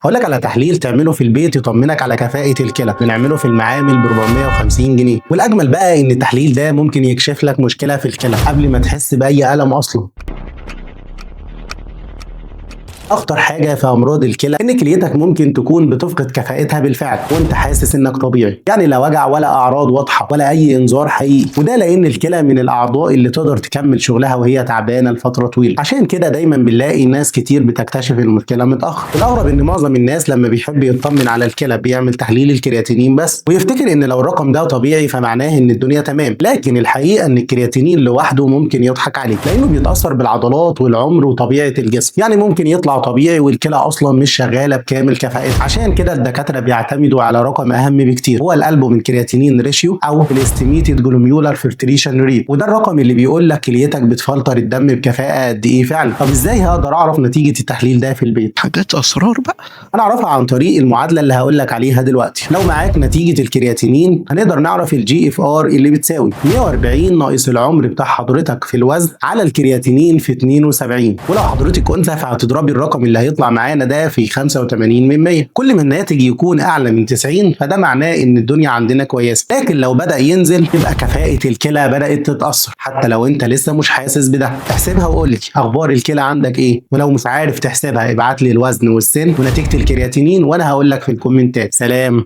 هقول لك على تحليل تعمله في البيت يطمنك على كفاءة الكلى، بنعمله في المعامل ب 450 جنيه. والأجمل بقى إن التحليل ده ممكن يكشف لك مشكلة في الكلى قبل ما تحس بأي ألم أصلا. اخطر حاجه في امراض الكلى ان كليتك ممكن تكون بتفقد كفاءتها بالفعل وانت حاسس انك طبيعي، يعني لا وجع ولا اعراض واضحه ولا اي انذار حقيقي. وده لان الكلى من الاعضاء اللي تقدر تكمل شغلها وهي تعبانه لفتره طويله. عشان كده دايما بنلاقي ناس كتير بتكتشف المشكله متاخر. الاغرب ان معظم الناس لما بيحب يطمن على الكلى بيعمل تحليل الكرياتينين بس، ويفتكر ان لو الرقم ده طبيعي فمعناه ان الدنيا تمام. لكن الحقيقه ان الكرياتينين لوحده ممكن يضحك عليك، لانه بيتاثر بالعضلات والعمر وطبيعه الجسم. يعني ممكن يطلع طبيعي والكلى اصلا مش شغاله بكامل كفاءتها. عشان كده الدكاتره بيعتمدوا على رقم اهم بكتير، هو الالبومين كرياتينين ريشيو او الاستيميتد جلوميولار فلتريشن ريت. وده الرقم اللي بيقول لك كليتك بتفلتر الدم بكفاءه قد ايه فعلا. طب ازاي هقدر اعرف نتيجه التحليل ده في البيت؟ حاجات اسرار بقى. انا اعرفها عن طريق المعادله اللي هقول لك عليها دلوقتي. لو معاك نتيجه الكرياتينين هنقدر نعرف الجي اف ار اللي بتساوي 140 ناقص العمر بتاع حضرتك في الوزن على الكرياتينين في 72. ولو حضرتك انثى فهتضربي الرقم اللي هيطلع معانا ده في 85 من 100. كل ما الناتج يكون اعلى من 90 فده معناه ان الدنيا عندنا كويسه. لكن لو بدا ينزل يبقى كفاءه الكلى بدات تتاثر، حتى لو انت لسه مش حاسس بده. احسبها وقول لي اخبار الكلى عندك ايه. ولو مش عارف تحسبها ابعت لي الوزن والسن ونتيجه الكرياتينين وانا هقول لك في الكومنتات. سلام.